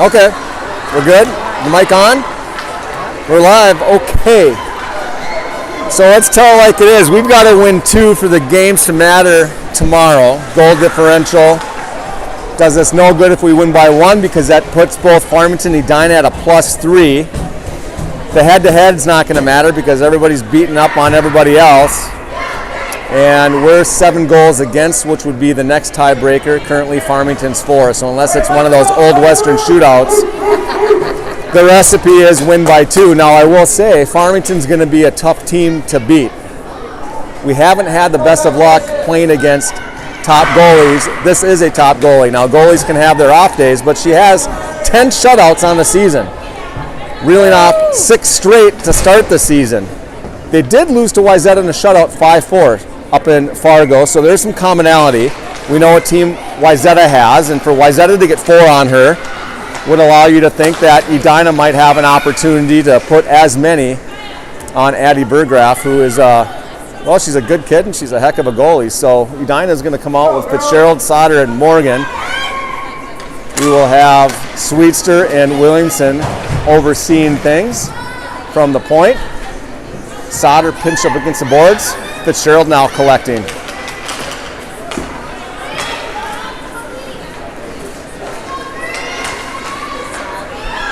Okay, we're good. The mic on? We're live. Okay. So let's tell it like it is. We've got to win 2 for the games to matter tomorrow. Goal differential does us no good if we win by 1 because that puts both Farmington and Edina at a +3. The head-to-head's not going to matter because everybody's beating up on everybody else. And we're 7 goals against, which would be the next tiebreaker. Currently, Farmington's 4. So unless it's one of those old Western shootouts, the recipe is win by 2. Now, I will say, Farmington's going to be a tough team to beat. We haven't had the best of luck playing against top goalies. This is a top goalie. Now, goalies can have their off days, but she has 10 shutouts on the season, reeling off 6 straight to start the season. They did lose to Wayzata in a shutout 5-4 up in Fargo, so there's some commonality. We know what team Wayzata has, and for Wayzata to get 4 on her would allow you to think that Edina might have an opportunity to put as many on Addie Burgraff, who is, well, she's a good kid and she's a heck of a goalie. So Edina is going to come out with Fitzgerald, Sauter, and Morgan. We will have Sweetster and Williamson overseeing things from the point. Sauter pinched up against the boards. Fitzgerald now collecting.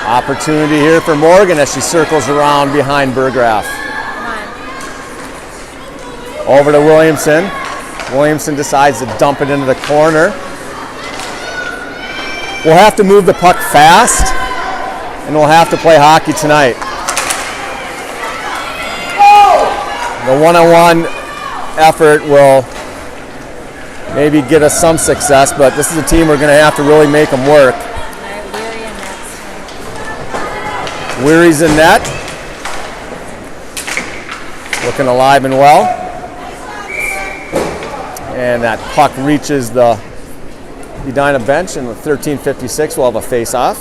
Opportunity here for Morgan as she circles around behind Burgraff. Over to Williamson. Williamson decides to dump it into the corner. We'll have to move the puck fast, and we'll have to play hockey tonight. The one-on-one effort will maybe get us some success, but this is a team we're going to have to really make them work. Weary's in net. Looking alive and well. And that puck reaches the Edina bench, and with 13:56 we'll have a face-off.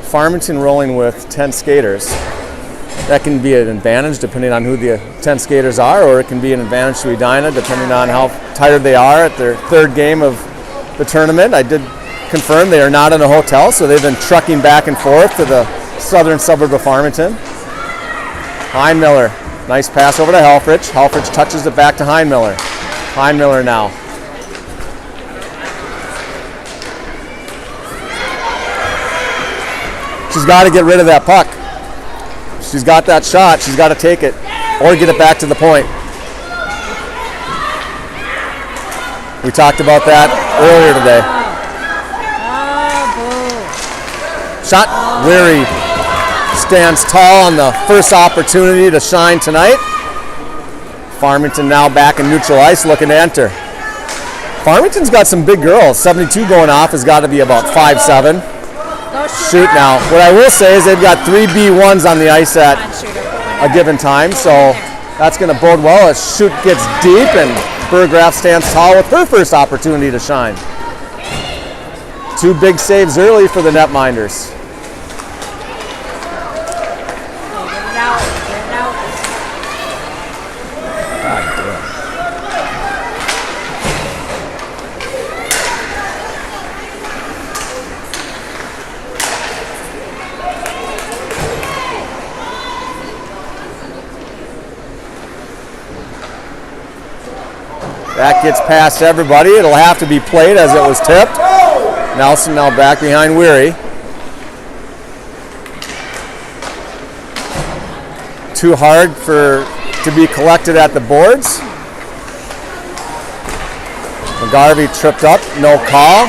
Farmington rolling with 10 skaters. That can be an advantage depending on who the 10 skaters are, or it can be an advantage to Edina depending on how tired they are at their 3rd game of the tournament. I did confirm they are not in a hotel, so they've been trucking back and forth to the southern suburb of Farmington. Heinmiller, nice pass over to Helfrich. Helfrich touches it back to Heinmiller. Heinmiller now. She's got to get rid of that puck. She's got that shot. She's got to take it or get it back to the point. We talked about that earlier today. Shot. Weary stands tall on the first opportunity to shine tonight. Farmington now back in neutral ice looking to enter. Farmington's got some big girls. 72 going off has got to be about 5'7". Shoot now. What I will say is they've got 3 B1s on the ice at a given time, so that's going to bode well as shoot gets deep and Burgraff stands tall with her first opportunity to shine. 2 big saves early for the netminders. That gets past everybody. It'll have to be played as it was tipped. Nelson now back behind Weary. Too hard to be collected at the boards. McGarvey tripped up, no call.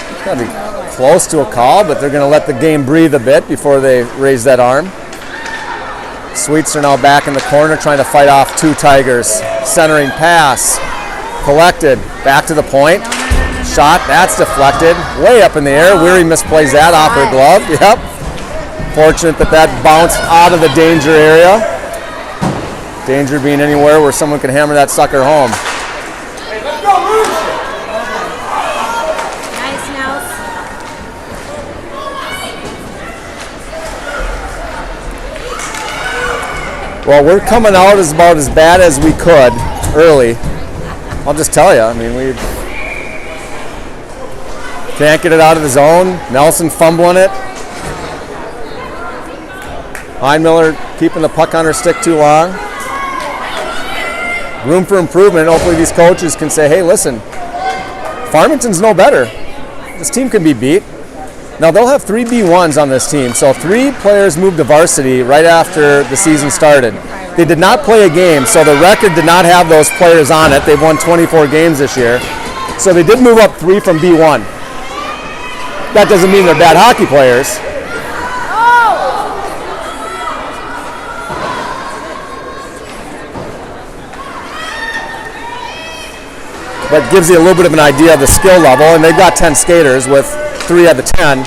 It's got to be close to a call, but they're going to let the game breathe a bit before they raise that arm. Sweets are now back in the corner trying to fight off 2 Tigers. Centering pass. Collected, back to the point. Shot, that's deflected. Way up in the air. Weary misplays that off her glove. Yep. Fortunate that bounced out of the danger area. Danger being anywhere where someone can hammer that sucker home. Nice, Nels. Well, we're coming out about as bad as we could early. I'll just tell you, I mean, we Can't get it out of the zone. Nelson fumbling it. Heinmiller keeping the puck on her stick too long. Room for improvement. Hopefully these coaches can say, hey, listen, Farmington's no better. This team can be beat. Now they'll have 3 B1s on this team. So 3 players moved to varsity right after the season started. They did not play a game, so the record did not have those players on it. They've won 24 games this year. So they did move up 3 from B1. That doesn't mean they're bad hockey players. But gives you a little bit of an idea of the skill level, and they've got 10 skaters with 3 out of the 10,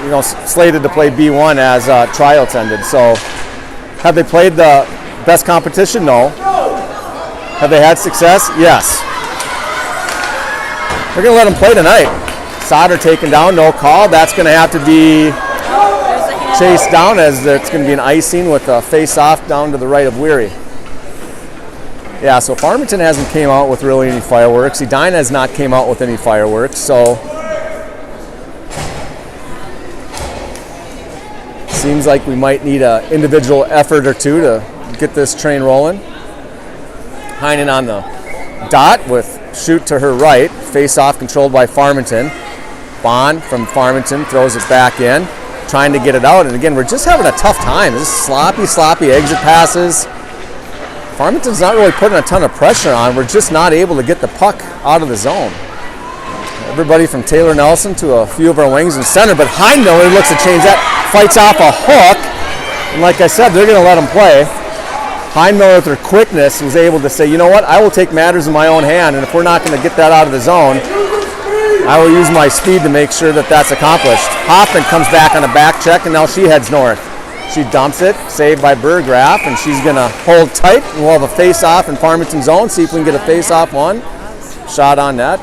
you know, slated to play B1 as tryouts ended. So have they played the best competition? No. Have they had success? Yes. We're going to let them play tonight. Sauter taken down, no call. That's going to have to be chased down, as it's going to be an icing with a face-off down to the right of Weary. Yeah, so Farmington hasn't came out with really any fireworks. Edina has not came out with any fireworks, so seems like we might need an individual effort or two to get this train rolling. Heinen on the dot with shoot to her right. Face-off controlled by Farmington. Bond from Farmington throws it back in, trying to get it out. And again, we're just having a tough time. This is sloppy exit passes. Farmington's not really putting a ton of pressure on. We're just not able to get the puck out of the zone. Everybody from Taylor Nelson to a few of our wings in center, but Heinmiller looks to change that, fights off a hook. And like I said, they're going to let him play. Heinmiller, with her quickness, was able to say, you know what, I will take matters in my own hand, and if we're not going to get that out of the zone, I will use my speed to make sure that that's accomplished. Hoffman comes back on a back check, and now she heads north. She dumps it, saved by Burgraff, and she's going to hold tight, and we'll have a face-off in Farmington zone, see if we can get a face-off one. Shot on net.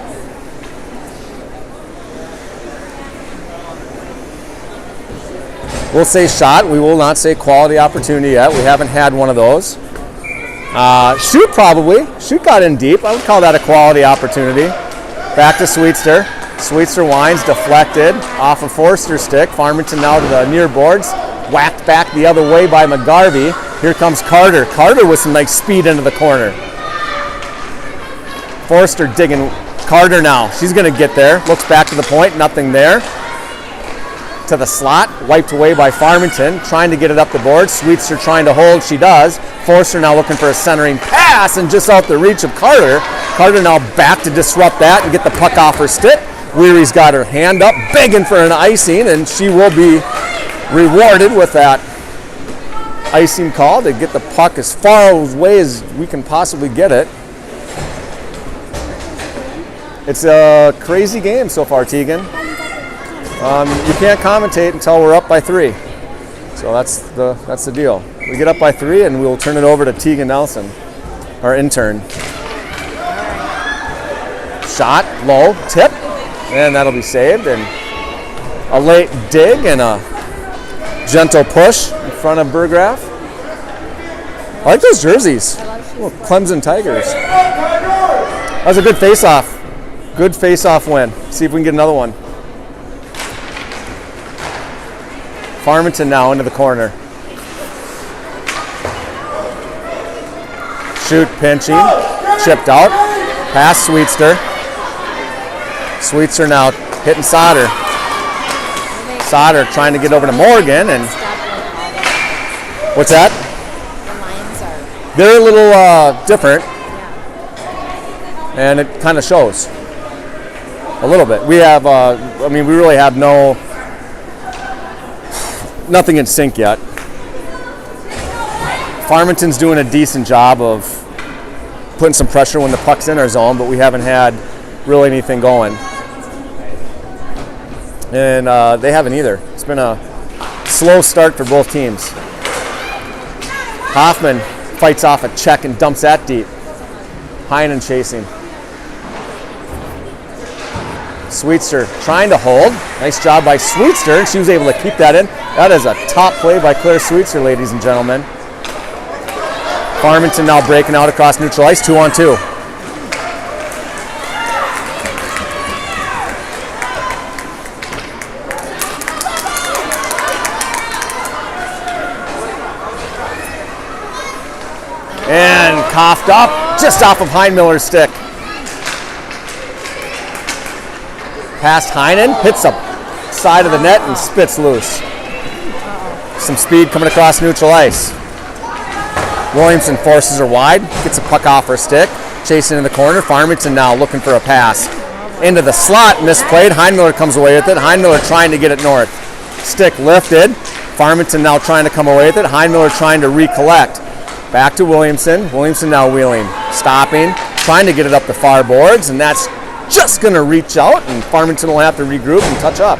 We'll say shot. We will not say quality opportunity yet. We haven't had one of those. Shoot probably. Shoot got in deep. I would call that a quality opportunity. Back to Sweetster. Sweetster winds, deflected off of Forster's stick. Farmington now to the near boards. Whacked back the other way by McGarvey. Here comes Carter. Carter with some nice speed into the corner. Forster digging Carter now. She's going to get there. Looks back to the point. Nothing there. To the slot. Wiped away by Farmington. Trying to get it up the board. Sweetster trying to hold. She does. Forster now looking for a centering pass and just out the reach of Carter. Carter now back to disrupt that and get the puck off her stick. Weary's got her hand up, begging for an icing, and she will be rewarded with that icing call to get the puck as far away as we can possibly get it. It's a crazy game so far, Tegan. You can't commentate until we're up by 3. So that's the deal. We get up by 3 and we'll turn it over to Tegan Nelson, our intern. Shot, low, tip, and that'll be saved. And a late dig and a gentle push in front of Burgraff. I like those jerseys. Oh, Clemson Tigers. That was a good face-off. Good face-off win. See if we can get another one. Farmington now into the corner. Shoot, pinching, chipped out. Pass Sweetster. Sweetster now hitting Sauter. Sauter trying to get over to Morgan, and what's that? They're a little different, and it kind of shows a little bit. We have, we really have nothing in sync yet. Farmington's doing a decent job of putting some pressure when the puck's in our zone, but we haven't had really anything going. And they haven't either. It's been a slow start for both teams. Hoffman fights off a check and dumps that deep. Heinen chasing. Sweetster trying to hold. Nice job by Sweetster, and she was able to keep that in. That is a top play by Claire Sweetster, ladies and gentlemen. Farmington now breaking out across neutral ice, 2-on-2. And coughed up just off of Heinmiller's stick. Past Heinen, hits the side of the net and spits loose. Some speed coming across neutral ice. Williamson forces her wide, gets a puck off her stick, chasing in the corner. Farmington now looking for a pass. Into the slot, misplayed. Heinmiller comes away with it. Heinmiller trying to get it north. Stick lifted. Farmington now trying to come away with it. Heinmiller trying to recollect. Back to Williamson. Williamson now wheeling, stopping, trying to get it up the far boards, and that's just going to reach out, and Farmington will have to regroup and touch up.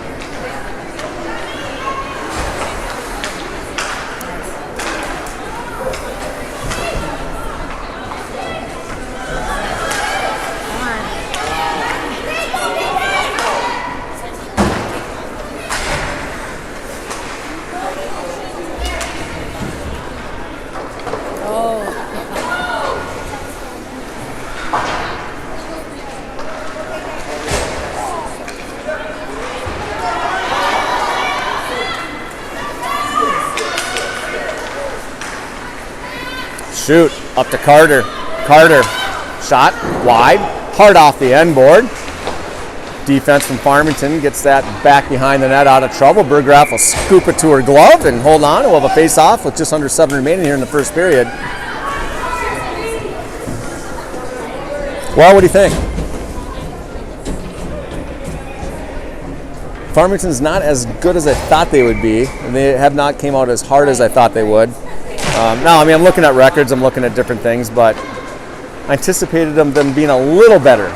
Shoot, up to Carter. Carter, shot, wide, hard off the end board. Defense from Farmington gets that back behind the net out of trouble. Berggraf will scoop it to her glove and hold on. We'll have a face-off with just under 7 remaining here in the first period. Well, what do you think? Farmington's not as good as I thought they would be. They have not came out as hard as I thought they would. No, I mean, I'm looking at records, I'm looking at different things, but I anticipated them being a little better.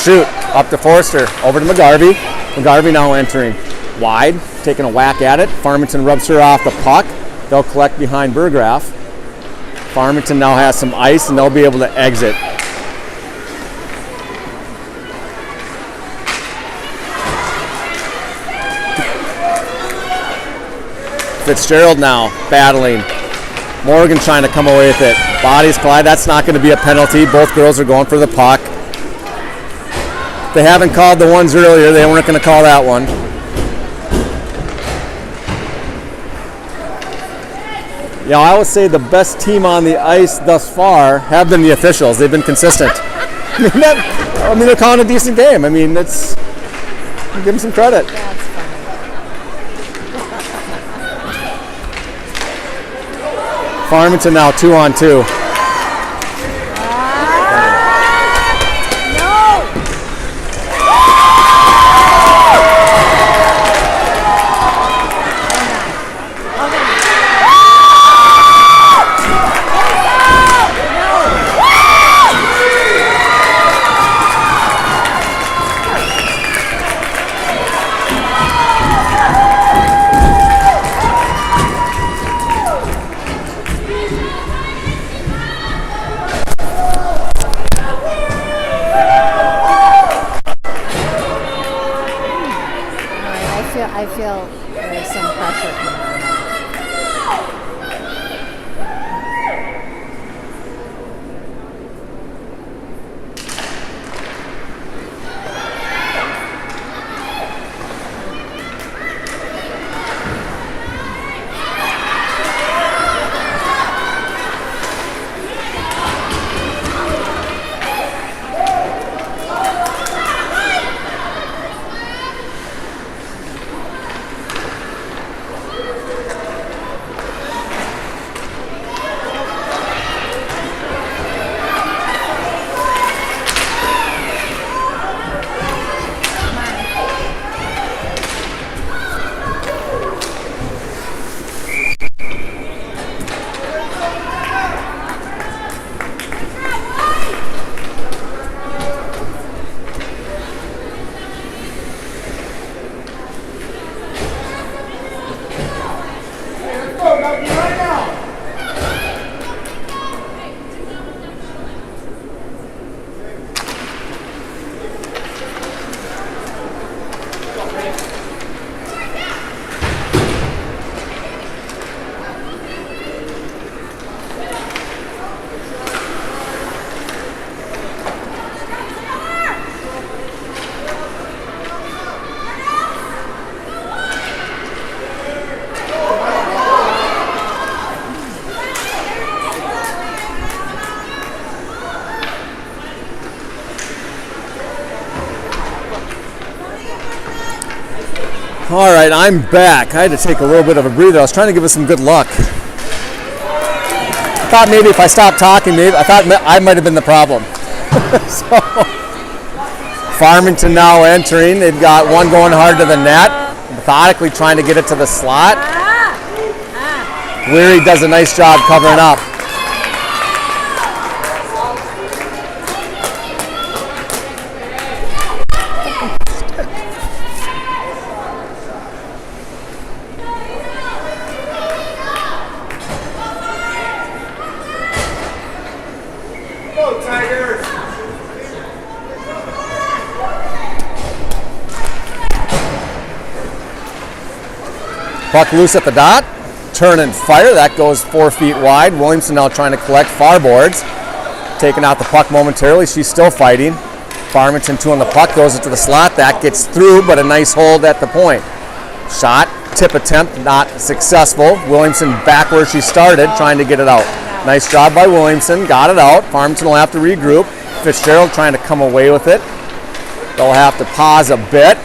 Shoot, up to Forster, over to McGarvey. McGarvey now entering wide, taking a whack at it. Farmington rubs her off the puck. They'll collect behind Berggraf. Farmington now has some ice, and they'll be able to exit. Fitzgerald now battling. Morgan trying to come away with it. Bodies collide. That's not going to be a penalty. Both girls are going for the puck. They haven't called the ones earlier. They weren't going to call that one. You know, I would say the best team on the ice thus far have been the officials. They've been consistent. I mean, they're calling a decent game. I mean, give them some credit. Farmington now 2-on-2. All right, I'm back. I had to take a little bit of a breather. I was trying to give us some good luck. I thought maybe if I stopped talking, I thought I might have been the problem. So, Farmington now entering. They've got one going hard to the net, methodically trying to get it to the slot. Weary does a nice job covering up. Puck loose at the dot, turn and fire. That goes 4 feet wide. Williamson now trying to collect far boards. Taking out the puck momentarily. She's still fighting. Farmington 2 on the puck, goes into the slot. That gets through, but a nice hold at the point. Shot, tip attempt, not successful. Williamson back where she started, trying to get it out. Nice job by Williamson, got it out. Farmington will have to regroup. Fitzgerald trying to come away with it. They'll have to pause a bit.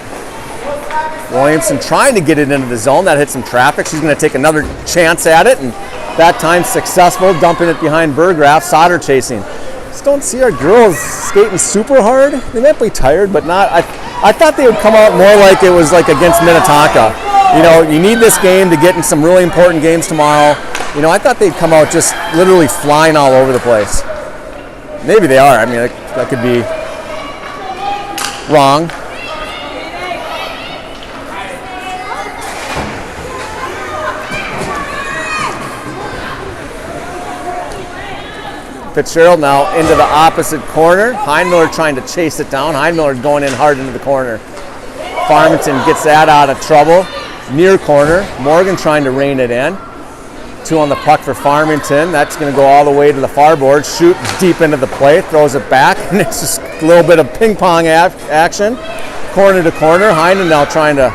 Williamson trying to get it into the zone. That hit some traffic. She's going to take another chance at it, and that time successful, dumping it behind Burgraff. Sauter chasing. Just don't see our girls skating super hard. They might be tired, but not. I thought they would come out more like it was like against Minnetonka. You know, you need this game to get in some really important games tomorrow. You know, I thought they'd come out just literally flying all over the place. Maybe they are. I mean, that could be wrong. Fitzgerald now into the opposite corner. Heinmiller trying to chase it down. Heinmiller going in hard into the corner. Farmington gets that out of trouble. Near corner. Morgan trying to rein it in. 2 on the puck for Farmington. That's going to go all the way to the far board. Shoot deep into the play. Throws it back. And it's just a little bit of ping pong action. Corner to corner. Heinen now trying to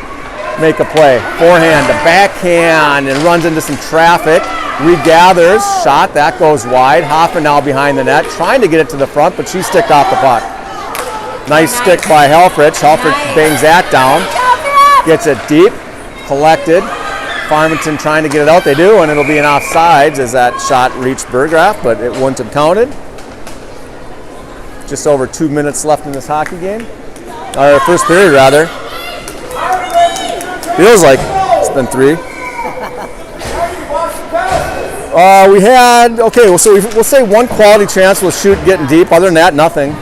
make a play. Forehand to backhand and runs into some traffic. Regathers, shot, that goes wide. Hoffman now behind the net, trying to get it to the front, but she sticked off the puck. Nice stick by Helfrich. Helfrich bangs that down, gets it deep, collected. Farmington trying to get it out. They do, and it'll be an offsides as that shot reached Burgraff, but it wouldn't have counted. Just over 2 minutes left in this hockey game. Or first period, rather. Feels like it's been 3. We had, okay, so we'll say one quality chance was shoot getting deep. Other than that, nothing.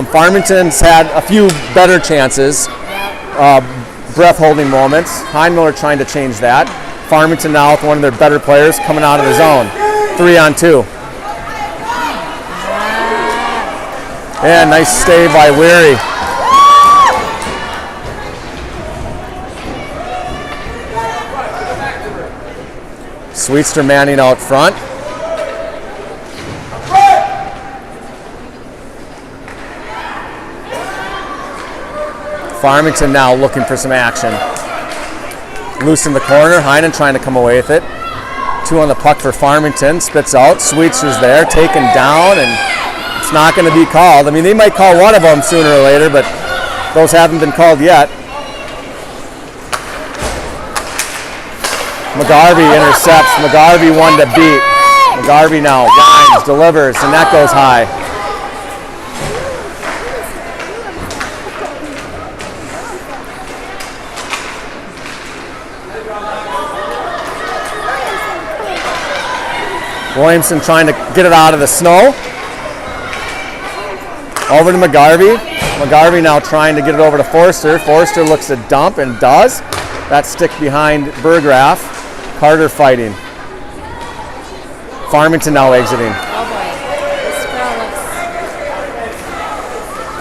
Farmington's had a few better chances, breath-holding moments. Heinmiller trying to change that. Farmington now with one of their better players coming out of the zone. 3-on-2. And nice stay by Weary. Sweetster manning out front. Farmington now looking for some action. Loose in the corner. Heinen trying to come away with it. 2 on the puck for Farmington. Spits out. Sweetster's there. Taken down, and it's not going to be called. I mean, they might call one of them sooner or later, but those haven't been called yet. McGarvey intercepts. McGarvey one to beat. McGarvey now winds, delivers, and that goes high. Williamson trying to get it out of the snow. Over to McGarvey. McGarvey now trying to get it over to Forster. Forster looks to dump and does. That stick behind Burgraff. Carter fighting. Farmington now exiting. Oh boy, this girl looks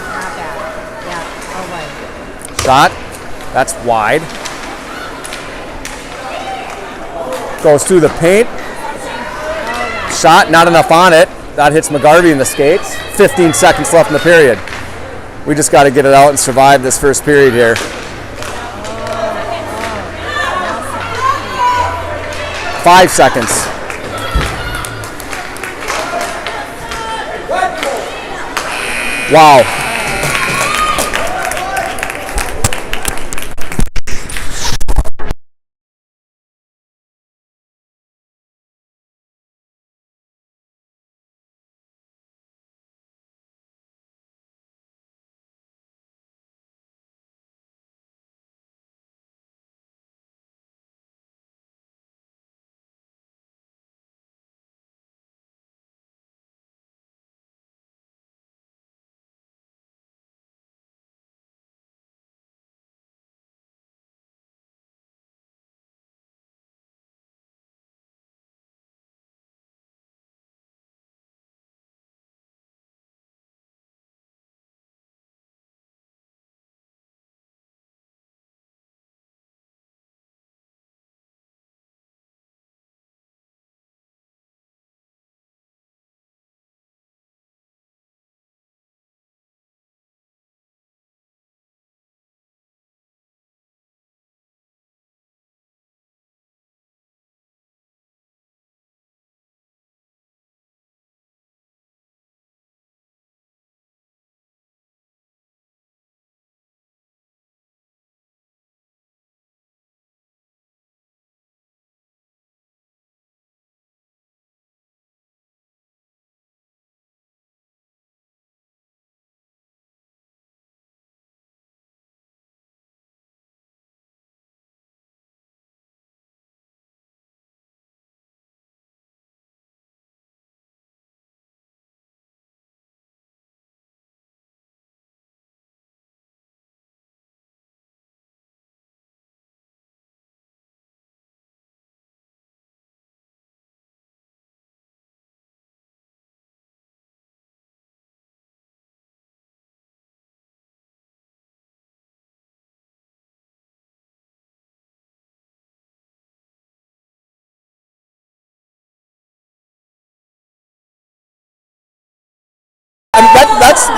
not bad. Yeah, oh boy. Shot. That's wide. Goes through the paint. Shot, not enough on it. That hits McGarvey in the skates. 15 seconds left in the period. We just got to get it out and survive this first period here. 5 seconds. Wow.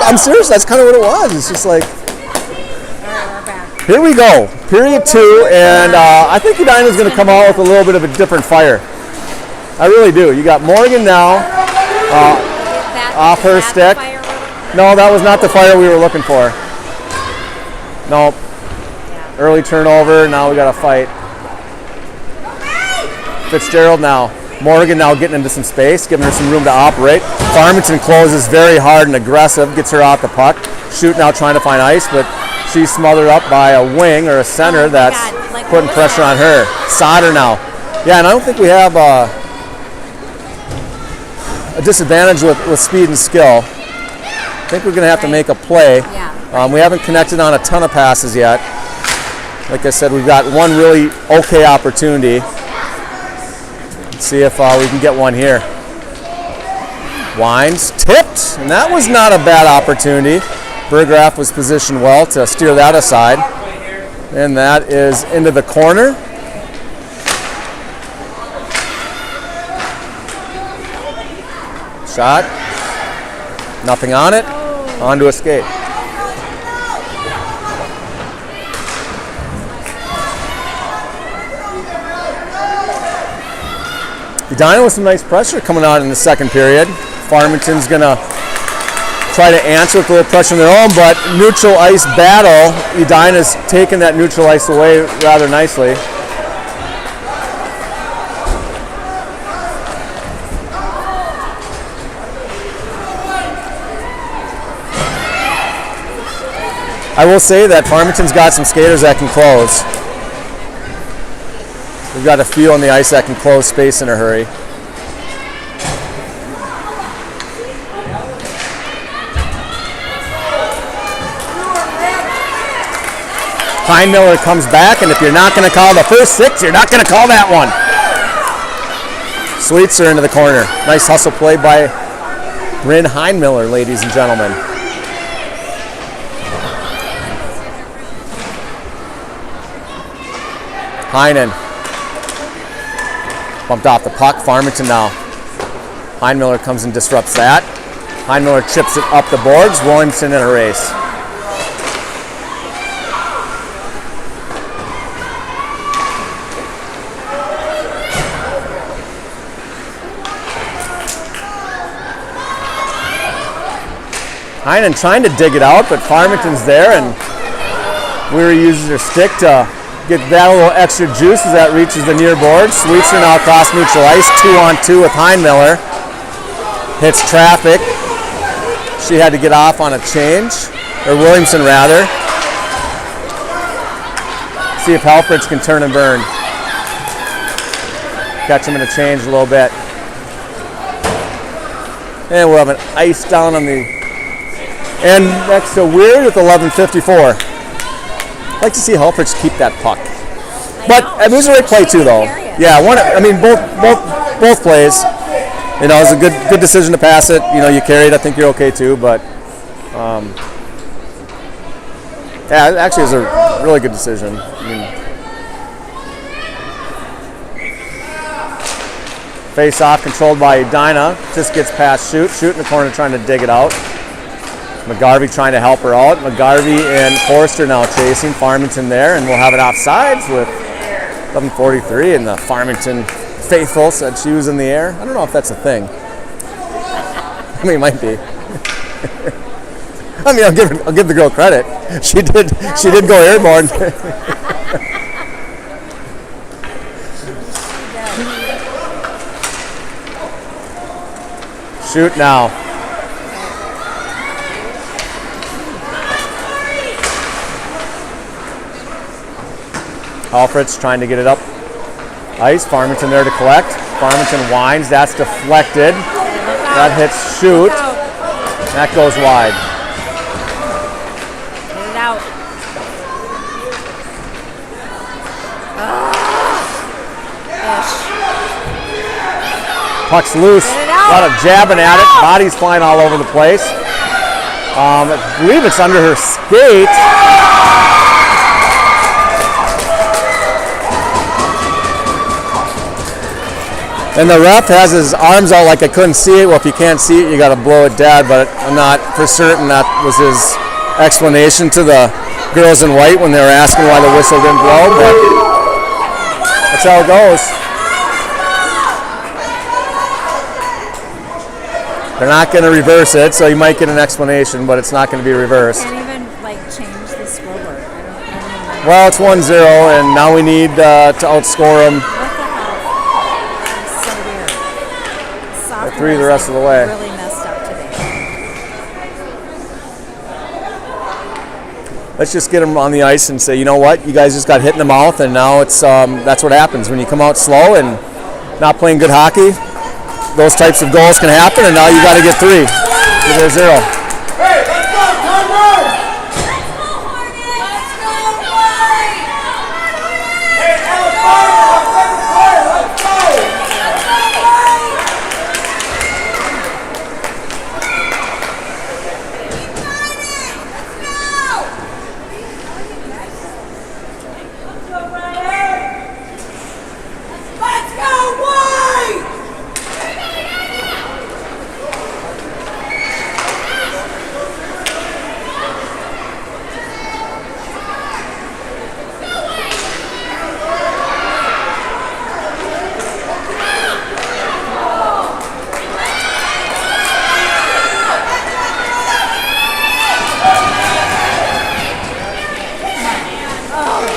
I'm serious. That's kind of what it was. It's just like, All right, we're back. here we go. Period 2, and I think Edina's going to come out with a little bit of a different fire. I really do. You got Morgan now off her stick. No, that was not the fire we were looking for. Nope. Yeah. Early turnover. Now we got to fight. Fitzgerald now. Morgan now getting into some space, giving her some room to operate. Farmington closes very hard and aggressive, gets her off the puck. Shoot now trying to find ice, but she's smothered up by a wing or a center that's putting pressure on her. Sauter now. Yeah, and I don't think we have a disadvantage with speed and skill. I think we're going to have to make a play. Yeah. We haven't connected on a ton of passes yet. Like I said, we've got one really okay opportunity. Let's see if we can get one here. Wines tipped, and that was not a bad opportunity. Berggraf was positioned well to steer that aside. And that is into the corner. Shot. Nothing on it. On to escape. Edina with some nice pressure coming out in the second period. Farmington's going to try to answer with a little pressure of their own, but neutral ice battle. Edina's taken that neutral ice away rather nicely. I will say that Farmington's got some skaters that can close. We've got a few on the ice that can close space in a hurry. Heinmiller comes back, and if you're not going to call the first 6, you're not going to call that one. Sweetser into the corner. Nice hustle play by Bryn Heinmiller, ladies and gentlemen. Heinen. Bumped off the puck. Farmington now. Heinmiller comes and disrupts that. Heinmiller chips it up the boards. Williamson in a race. Heinen trying to dig it out, but Farmington's there, and Weary uses her stick to get that a little extra juice as that reaches the near board. Sweetser now across neutral ice, 2-on-2 with Heinmiller. Hits traffic. She had to get off on a change, or Williamson rather. See if Helfrich can turn and burn. Catch him in a change a little bit. And we'll have an ice down on the end next to Weird with 11:54. I'd like to see Helfrich keep that puck. But it was a great play too, though. Yeah, both plays. You know, it was a good decision to pass it. You know, you carried. I think you're okay too. But yeah, it actually was a really good decision. I mean, face off controlled by Edina. Just gets past Shoot in the corner trying to dig it out. McGarvey trying to help her out. McGarvey and Forster now chasing. Farmington there, and we'll have it offsides with 11:43, and the Farmington faithful said she was in the air. I don't know if that's a thing. I mean, it might be. I mean, I'll give the girl credit. She did go airborne. Shoot now. Alfred's trying to get it up ice. Farmington there to collect. Farmington winds. That's deflected. That hits Shoot. That goes wide. Get it out. Puck's loose. A lot of jabbing at it. Bodies flying all over the place. I believe it's under her skate. And the ref has his arms out like I couldn't see it. Well, if you can't see it, you got to blow it dead. But I'm not for certain that was his explanation to the girls in white when they were asking why the whistle didn't blow. But that's how it goes. They're not going to reverse it, so you might get an explanation, but it's not going to be reversed. Can't even like change the scoreboard. I don't Well, it's 1-0, and now we need to outscore them. What the hell? It's so weird. Soccer 3 the rest of the way. Really messed up today. Let's just get them on the ice and say, you know what, you guys just got hit in the mouth, and now it's that's what happens when you come out slow and not playing good hockey. Those types of goals can happen, and now you got to get 3. Give it a 0. Hey, let's go, Conrad! Let's go, Hornets! Let's go, White! Hey, Alex Farmer, let's go! Let's go, White! Let's go, White! Let's go, White!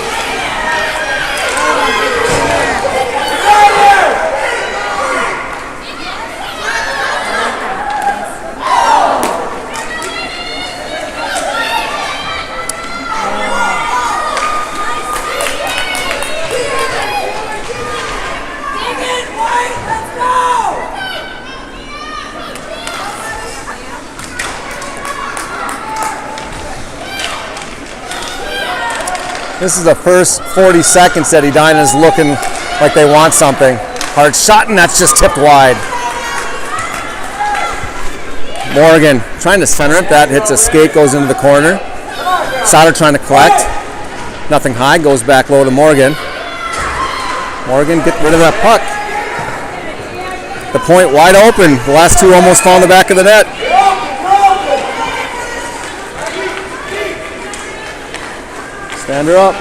This is the first 40 seconds that Edina's looking like they want something. Hard shot, and that's just tipped wide. Morgan trying to center it. That hits a skate, goes into the corner. Sauter trying to collect. Nothing high, goes back low to Morgan. Morgan, get rid of that puck. The point wide open. The last two almost fall in the back of the net. Stand her up.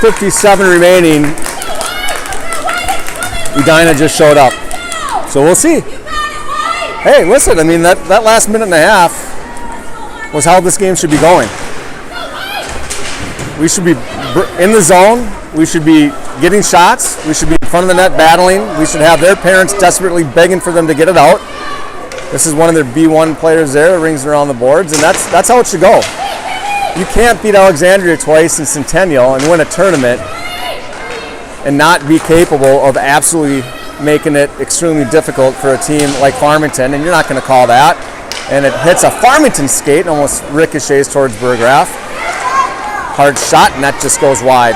.57 remaining. Edina just showed up. So we'll see. Hey, listen, I mean, that last minute and a half was how this game should be going. We should be in the zone. We should be getting shots. We should be in front of the net battling. We should have their parents desperately begging for them to get it out. This is one of their B1 players there, rings around the boards, and that's how it should go. You can't beat Alexandria twice in Centennial and win a tournament and not be capable of absolutely making it extremely difficult for a team like Farmington, and you're not going to call that. And it hits a Farmington skate and almost ricochets towards Burgraff. Hard shot, and that just goes wide.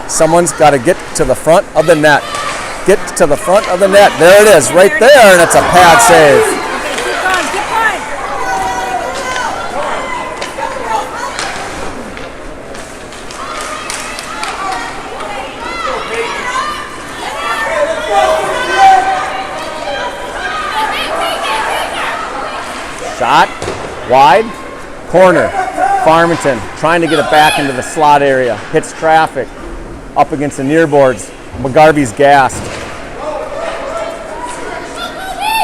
Someone's got to get to the front of the net. Get to the front of the net. There it is, right there, and it's a pad save. Shot, wide, corner, Farmington trying to get it back into the slot area, hits traffic, up against the near boards, McGarvey's gassed.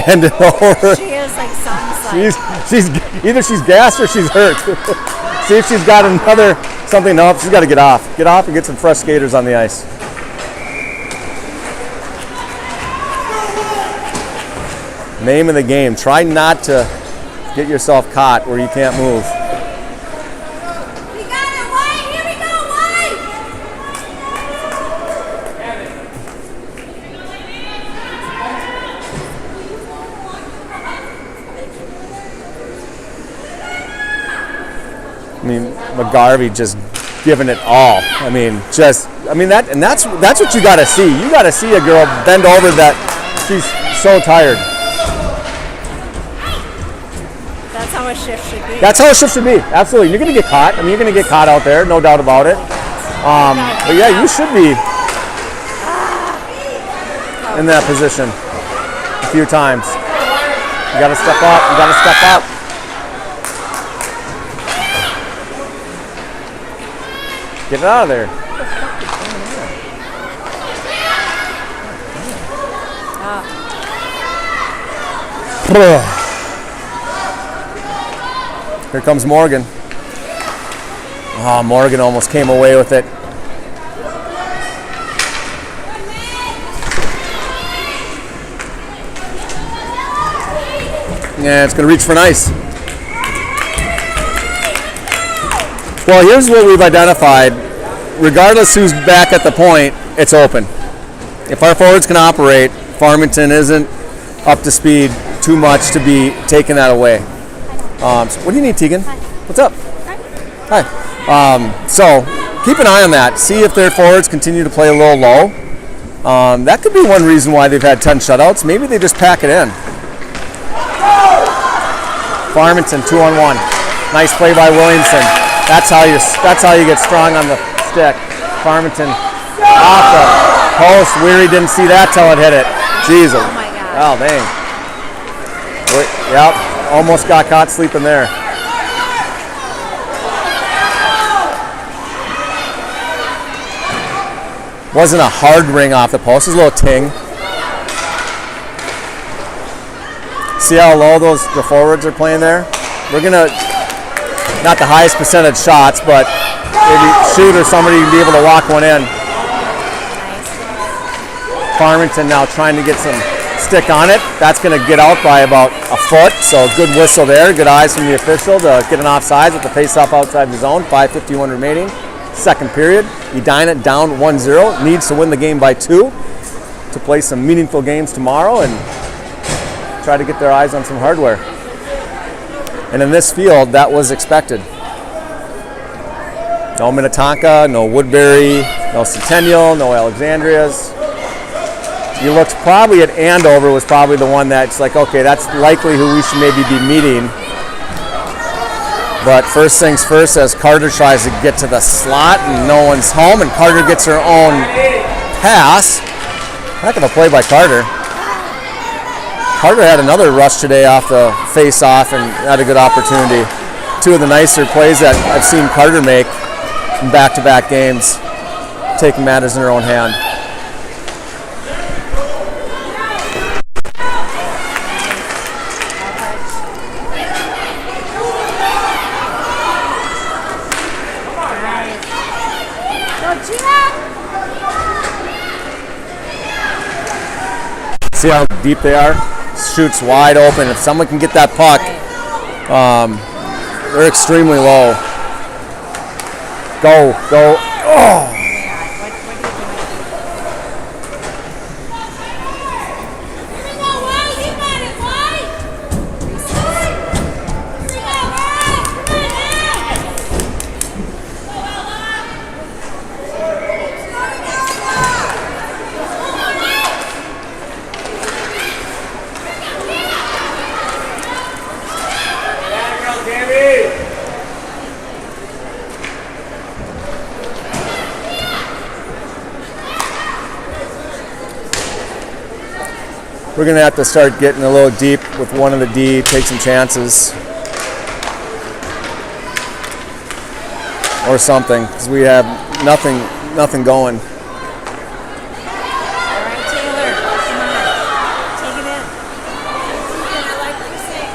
Hand it over. She is like something. She's either she's gassed or she's hurt. See if she's got another something up. She's got to get off and get some fresh skaters on the ice. Name of the game. Try not to get yourself caught where you can't move. We got it, White! Here we go, White! I mean, McGarvey just giving it all. I mean, that's what you got to see. You got to see a girl bend over that she's so tired. That's how a shift should be. That's how a shift should be. Absolutely. You're going to get caught. I mean, you're going to get caught out there, no doubt about it. But yeah, you should be in that position a few times. You got to step up. You got to step up. Get it out of there. Here comes Morgan. Oh, Morgan almost came away with it. Yeah, it's going to reach for an ice. Well, here's what we've identified. Regardless who's back at the point, it's open. If our forwards can operate, Farmington isn't up to speed too much to be taking that away. So what do you need, Tegan? Hi. What's up? Hi. So keep an eye on that. See if their forwards continue to play a little low. That could be one reason why they've had 10 shutouts. Maybe they just pack it in. Farmington 2-on-1. Nice play by Williamson. That's how you get strong on the stick. Farmington off the post. Weary didn't see that till it hit it. Jesus. Oh my God. Oh dang. Yep. Almost got caught sleeping there. Wasn't a hard ring off the post. It was a little ting. See how low the forwards are playing there? We're gonna, not the highest percentage shots, but maybe shoot or somebody be able to walk one in. Farmington now trying to get some stick on it. That's going to get out by about a foot, so good whistle there. Good eyes from the official to get an offside with the face-off outside the zone. 5:51 remaining. Second period. Edina down 1-0. Needs to win the game by 2 to play some meaningful games tomorrow and try to get their eyes on some hardware. And in this field, that was expected. No Minnetonka, no Woodbury, no Centennial, no Alexandrias. You looked probably at Andover was probably the one that's like, okay, that's likely who we should maybe be meeting. But first things first, as Carter tries to get to the slot and no one's home, and Carter gets her own pass. Heck of a play by Carter. Carter had another rush today off the face-off and had a good opportunity. Two of the nicer plays that I've seen Carter make in back-to-back games, taking matters in her own hand. See how deep they are? Shoots wide open. If someone can get that puck, they're extremely low. Go. Oh! We're going to have to start getting a little deep with one of the D, take some chances. Or something, because we have nothing going. All right, Taylor, come on. Take it in. I like what you're saying.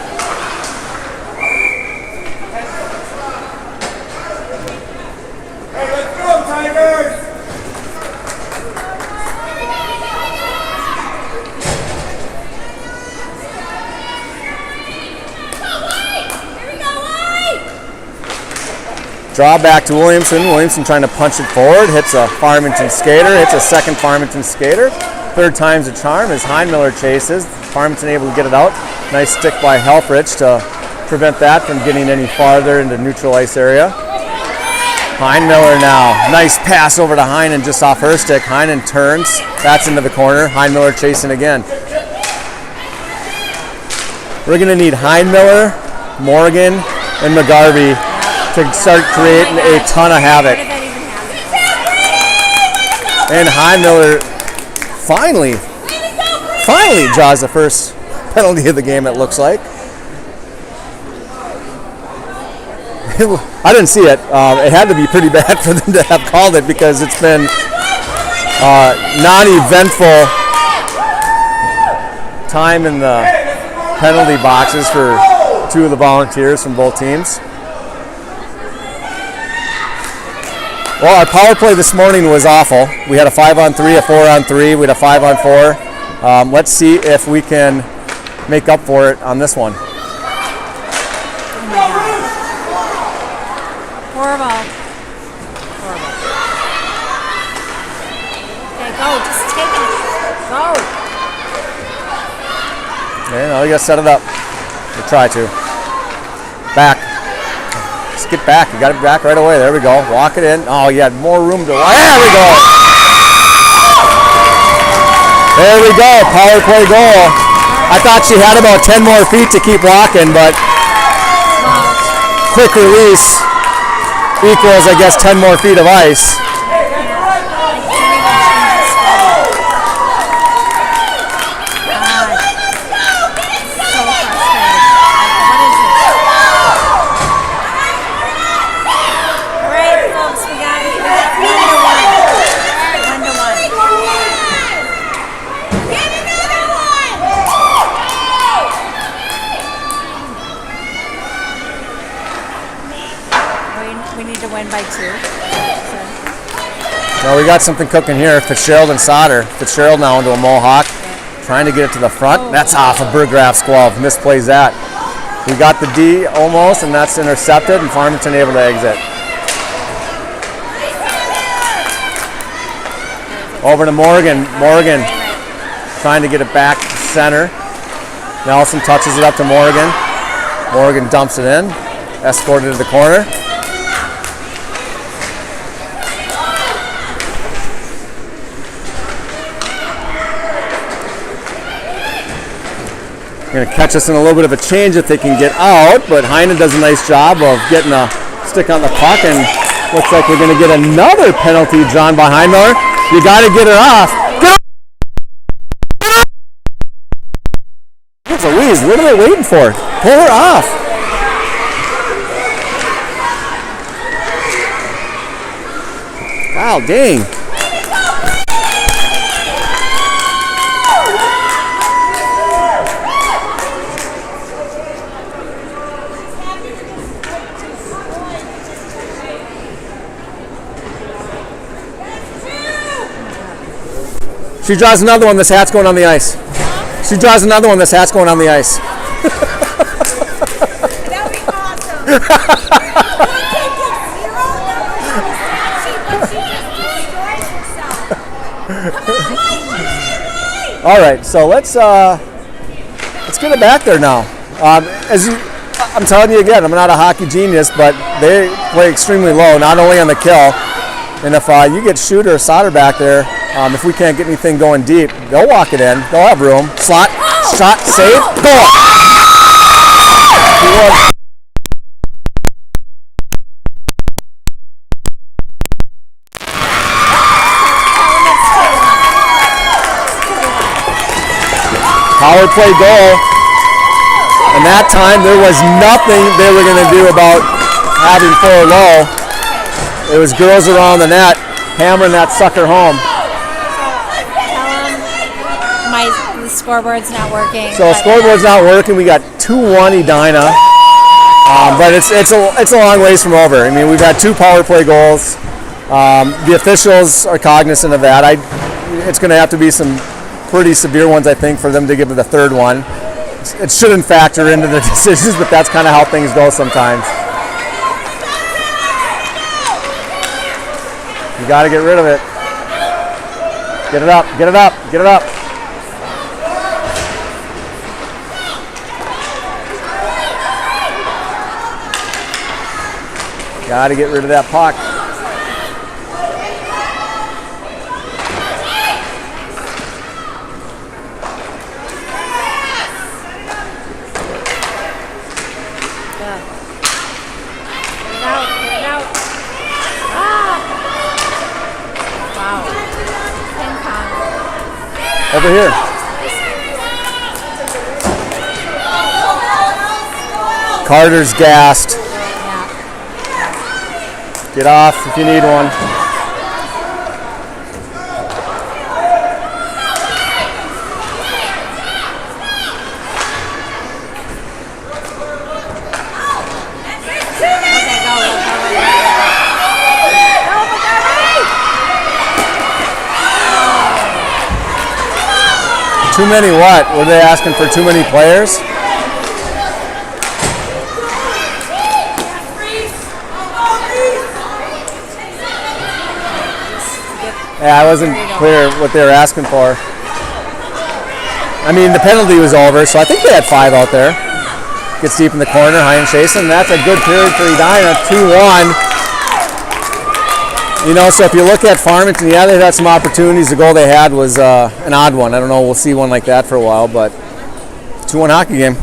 Hey, let's go, Tigers! Draw back to Williamson. Williamson trying to punch it forward. Hits a Farmington skater. Hits a second Farmington skater. Third time's a charm as Heinmiller chases. Farmington able to get it out. Nice stick by Helfrich to prevent that from getting any farther into neutral ice area. Heinmiller now. Nice pass over to Heinen just off her stick. Heinen turns. That's into the corner. Heinmiller chasing again. We're going to need Heinmiller, Morgan, and McGarvey to start creating a ton of havoc. And Heinmiller finally draws the first penalty of the game, it looks like. I didn't see it. It had to be pretty bad for them to have called it because it's been non-eventful time in the penalty boxes for two of the Volunteers from both teams. Well, our power play this morning was awful. We had a 5-on-3, a 4-on-3, we had a 5-on-4. Let's see if we can make up for it on this one. Horrible. Okay, go. Just take it. Go. Okay, now you gotta set it up. We'll try to. Back. Just get back. You got it back right away. There we go. Walk it in. Oh, you had more room to. There we go. There we go. Power play goal. I thought she had about 10 more feet to keep walking, but quick release equals, I guess, 10 more feet of ice. Well, we got something cooking here. Fitzgerald and Sauter. Fitzgerald now into a Mohawk. Trying to get it to the front. That's off of Burgraff's glove. Misplays that. We got the D almost, and that's intercepted, and Farmington able to exit. Over to Morgan. Morgan trying to get it back to center. Nelson touches it up to Morgan. Morgan dumps it in. Escorted to the corner. Going to catch us in a little bit of a change if they can get out, but Heinen does a nice job of getting a stick on the puck, and looks like we're going to get another penalty drawn by Heinmiller. You got to get her off. Good Louise, what are they waiting for? Pull her off. Wow, dang. She draws another one, this hat's going on the ice. She draws another one, this hat's going on the ice. That would be awesome. All right, so let's get it back there now. I'm telling you again, I'm not a hockey genius, but they play extremely low, not only on the kill. And if you get Shooter or Sauter back there, if we can't get anything going deep, they'll walk it in. They'll have room. Slot, shot, save, goal. Power play goal. And that time there was nothing they were going to do about having 4 low. It was girls around the net hammering that sucker home. The scoreboard's not working. So scoreboard's not working. We got 2-1 Edina, but it's a long ways from over. I mean, we've had 2 power play goals. The officials are cognizant of that. It's going to have to be some pretty severe ones, I think, for them to give it the 3rd one. It shouldn't factor into the decisions, but that's kind of how things go sometimes. You got to get rid of it. Get it up, get it up, get it up. Got to get rid of that puck. Over here. Carter's gassed. Get off if you need one. Too many what? Were they asking for too many players? Yeah, I wasn't clear what they were asking for. I mean, the penalty was over, so I think they had 5 out there. Gets deep in the corner, high and chasing. That's a good period for Edina, 2-1. You know, so if you look at Farmington, yeah, they had some opportunities. The goal they had was an odd one. I don't know, we'll see one like that for a while, but 2-1 hockey game.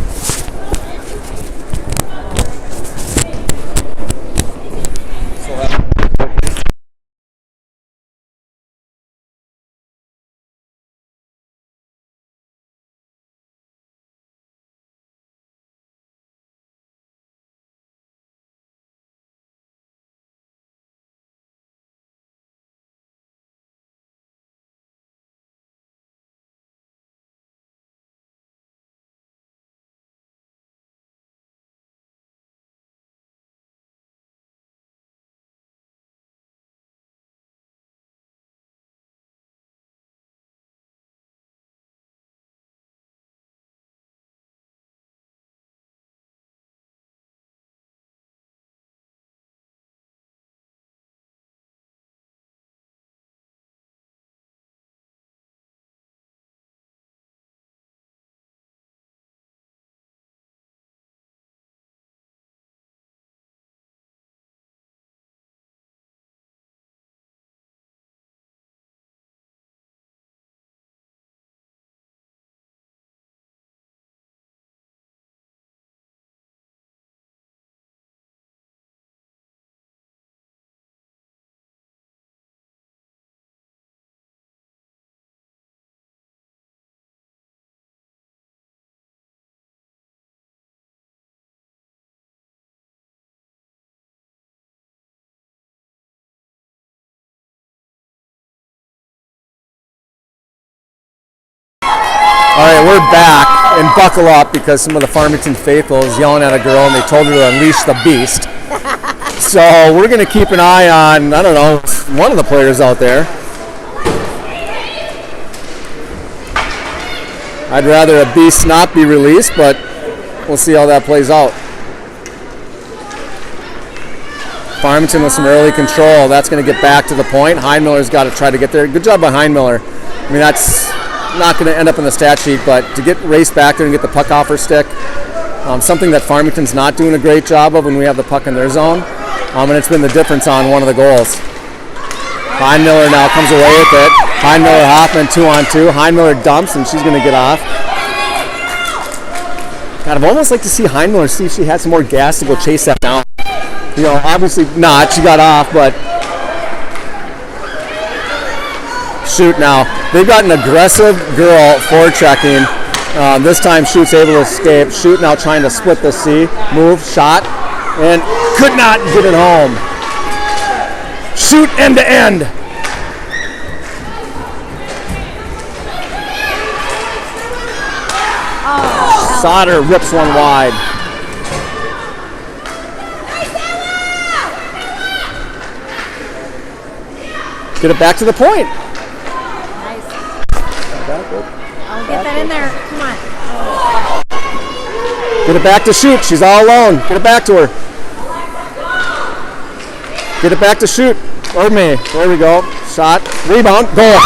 All right, we're back, and buckle up because some of the Farmington faithful is yelling at a girl and they told her to unleash the beast. So we're going to keep an eye on, I don't know, one of the players out there. I'd rather a beast not be released, but we'll see how that plays out. Farmington with some early control. That's going to get back to the point. Heinmiller's got to try to get there. Good job by Heinmiller. I mean, that's not going to end up in the stat sheet, but to get raced back there and get the puck off her stick, something that Farmington's not doing a great job of when we have the puck in their zone, and it's been the difference on one of the goals. Heinmiller now comes away with it. Heinmiller, Hoffman, 2-on-2. Heinmiller dumps, and she's going to get off. God, I'd almost like to see Heinmiller, see if she had some more gas to go chase that down. You know, obviously not. She got off, but shoot now. They've got an aggressive girl forechecking. This time Shoot's able to escape. Shoot now trying to split the C. Move, shot, and could not get it home. Shoot end to end. Sauter rips one wide. Get it back to the point. Nice. I'll get that in there. Come on. Get it back to Shoot. She's all alone. Get it back to her. Get it back to Shoot. Or me. There we go. Shot. Rebound. Goal.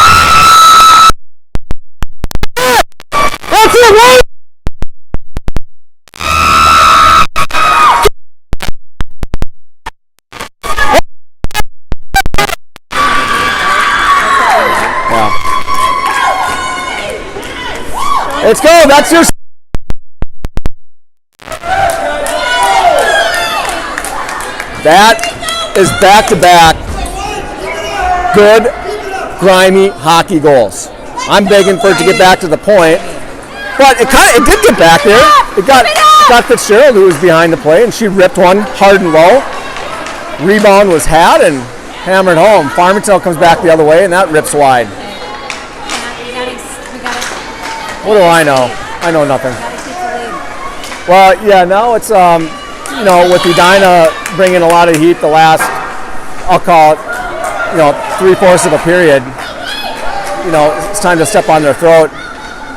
That's it, right? Yeah. Let's go. That's your. That is back-to-back good, grimy hockey goals. I'm begging for it to get back to the point, but it did get back there. It got Fitzgerald, who was behind the play, and she ripped one hard and low. Rebound was had and hammered home. Farmington comes back the other way, and that rips wide. What do I know? I know nothing. Well, yeah, now it's with Edina bringing a lot of heat the last, I'll call it, 3/4 of a period, it's time to step on their throat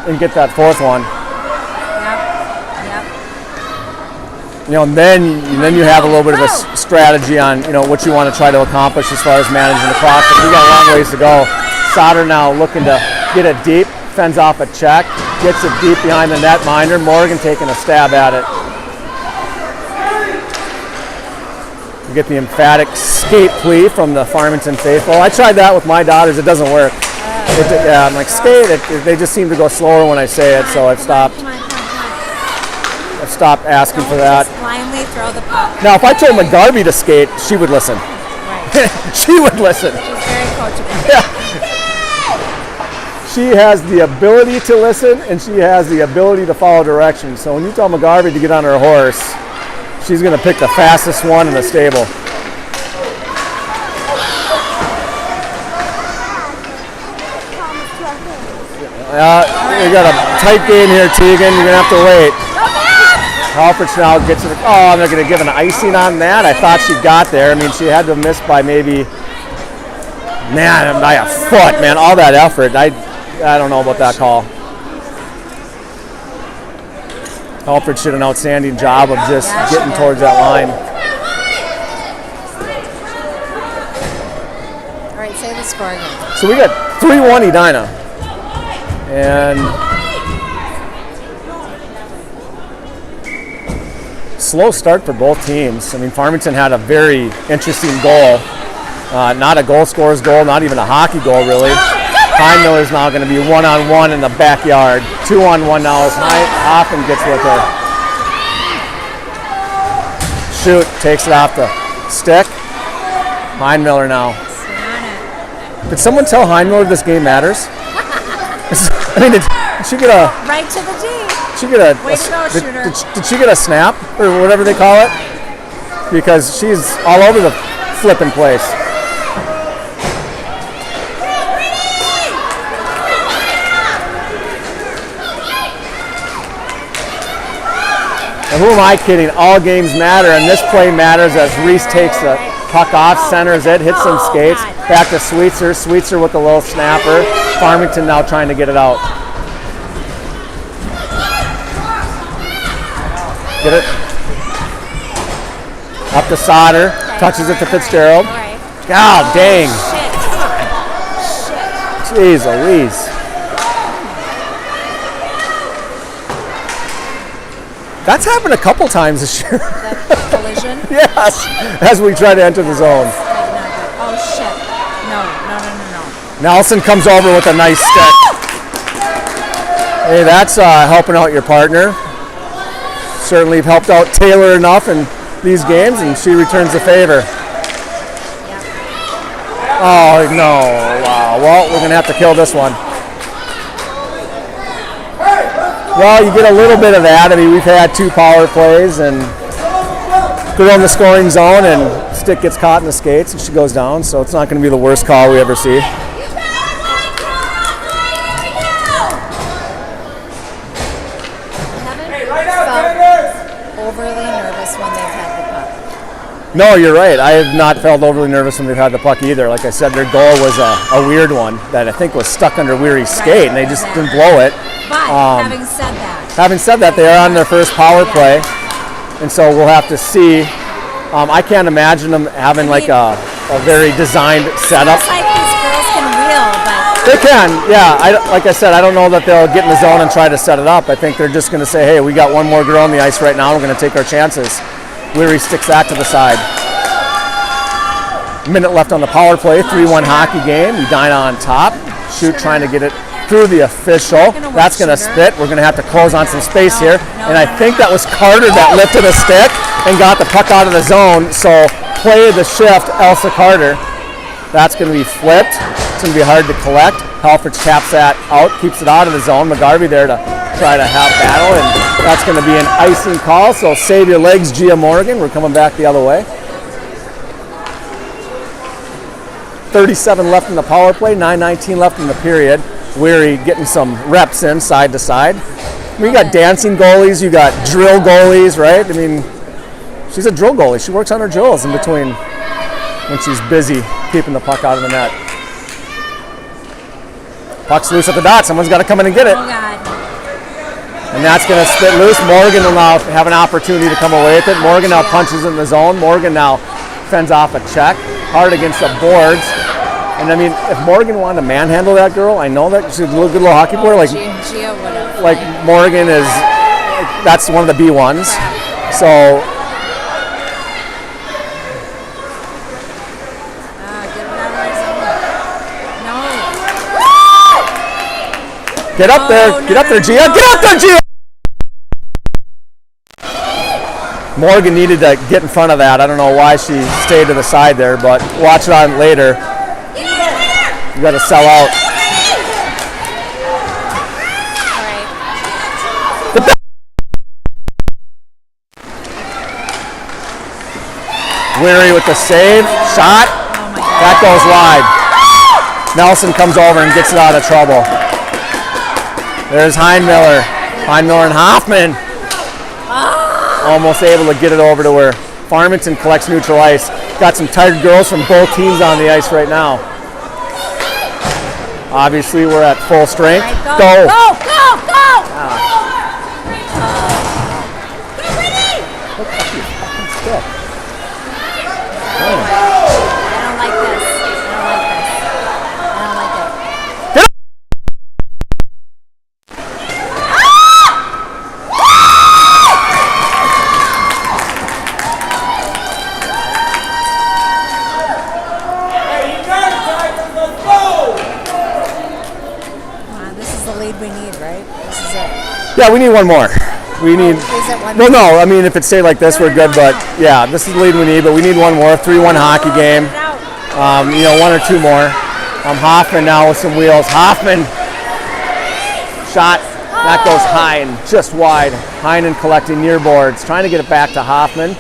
and get that fourth one. Yep. And then you have a little bit of a strategy on, what you want to try to accomplish as far as managing the clock. But we got a long ways to go. Sauter now looking to get it deep, fends off a check, gets it deep behind the net minder. Morgan taking a stab at it. You get the emphatic skate plea from the Farmington faithful. I tried that with my daughters. It doesn't work. I'm like, skate. They just seem to go slower when I say it, so I've stopped. I've stopped asking for that. Just blindly throw the puck. Now, if I told McGarvey to skate, she would listen. Right. She would listen. She's very coachable. Yeah. She has the ability to listen, and she has the ability to follow directions. So when you tell McGarvey to get on her horse, she's going to pick the fastest one in the stable. We got a tight game here, Tegan. You're going to have to wait. Halford now gets it. Oh, they're going to give an icing on that. I thought she got there. I mean, she had to miss by maybe, by a foot, man. All that effort. I don't know about that call. Halford did an outstanding job of just getting towards that line. All right, say the score again. So we got 3-1 Edina. And slow start for both teams. I mean, Farmington had a very interesting goal. Not a goal scorer's goal, not even a hockey goal, really. Heinmiller's now going to be one-on-one in the backyard. 2-on-1 now as Hoffman gets with her. Shoot, takes it off the stick. Heinmiller now. Did someone tell Heinmiller this game matters? I mean, did she get a... Right to the D. She get a... Way to go, shooter. Did she get a snap, or whatever they call it? Because she's all over the flipping place. And who am I kidding? All games matter, and this play matters as Reese takes the puck off, centers it, hits some skates, back to Sweetser. Sweetser with a little snapper. Farmington now trying to get it out. Get it? Up to Sauter, touches it to Fitzgerald. God dang. Jeez Louise. That's happened a couple times this year. That collision? Yes, as we try to enter the zone. Oh, shit. No. Nelson comes over with a nice stick. Hey, that's helping out your partner. Certainly you've helped out Taylor enough in these games, and she returns the favor. Oh, no. Wow. Well, we're going to have to kill this one. Well, you get a little bit of that. I mean, we've had 2 power plays, and go in the scoring zone, and stick gets caught in the skates, and she goes down. So it's not going to be the worst call we ever see. Overly nervous when they've had the puck. No, you're right. I have not felt overly nervous when they've had the puck either. Like I said, their goal was a weird one that I think was stuck under Weary's skate, and they just didn't blow it. But having said that, they are on their first power play, and so we'll have to see. I can't imagine them having like a a very designed setup. Looks like these girls can wheel, but They can, yeah. Like I said, I don't know that they'll get in the zone and try to set it up. I think they're just going to say, hey, we got one more girl on the ice right now. We're going to take our chances. Weary sticks that to the side. Minute left on the power play. 3-1 hockey game. Edina on top. Shoot trying to get it through the official. That's going to spit. We're going to have to close on some space here. And I think that was Carter that lifted a stick and got the puck out of the zone. So play the shift, Elsa Carter. That's going to be flipped. It's going to be hard to collect. Halford taps that out, keeps it out of the zone. McGarvey there to try to have battle, and that's going to be an icing call. So save your legs, Gia Morgan. We're coming back the other way. 37 left in the power play, 9:19 left in the period. Weary getting some reps in side to side. You got dancing goalies, you got drill goalies, right? I mean, she's a drill goalie. She works on her drills in between when she's busy keeping the puck out of the net. Puck's loose at the dot. Someone's got to come in and get it. oh god. And that's going to spit loose. Morgan will now have an opportunity to come away with it. Morgan now punches in the zone. Morgan now fends off a check. Hard against the boards. And I mean, if Morgan wanted to manhandle that girl, I know that she's a good little hockey player. Like, Gia would have. like Morgan is, that's one of the B ones. So get up there, get up there, Gia, get up there, Gia! Morgan needed to get in front of that. I don't know why she stayed to the side there, but watch it on later. You got to sell out. Weary with the save, shot, that goes wide. Nelson comes over and gets it out of trouble. There's Heinmiller and Hoffman. Almost able to get it over to where Farmington collects neutral ice. Got some tired girls from both teams on the ice right now. Obviously, we're at full strength. Right, Go! Go! I don't like this. I don't like it. Hey, you got it, Tigers. Let's go! This is the lead we need, right? This is it. Yeah, we need one more. We need. Is it one Well, more? no. I mean, if it stayed like this, we're good. But yeah, this is the lead we need. But we need one more. 3-1 hockey game. Get it out. One or two more. Hoffman now with some wheels. Hoffman shot. That goes high and just wide. Heinen collecting near boards. Trying to get it back to Hoffman.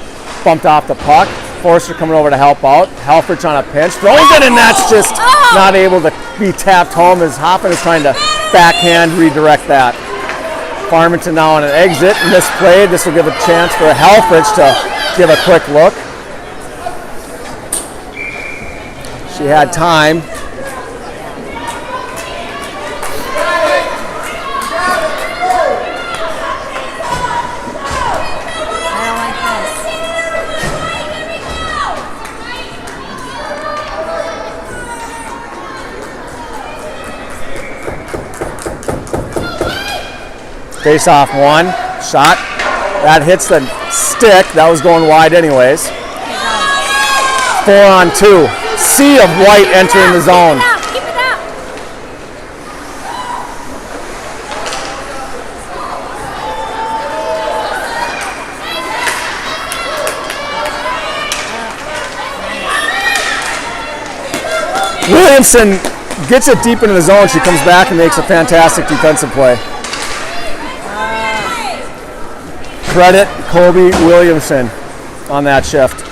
Bumped off the puck. Forster coming over to help out. Halford's on a pinch. Throws it, and that's just not able to be tapped home as Hoffman is trying to backhand redirect that. Farmington now on an exit. Misplayed. This will give a chance for Halfridge to give a quick look. She had time. I don't like this. Face off one. Shot. That hits the stick. That was going wide anyways. 4-on-2. Sea of white entering the zone. Keep it up. Williamson gets it deep into the zone. She comes back and makes a fantastic defensive play. Credit Colby Williamson on that shift.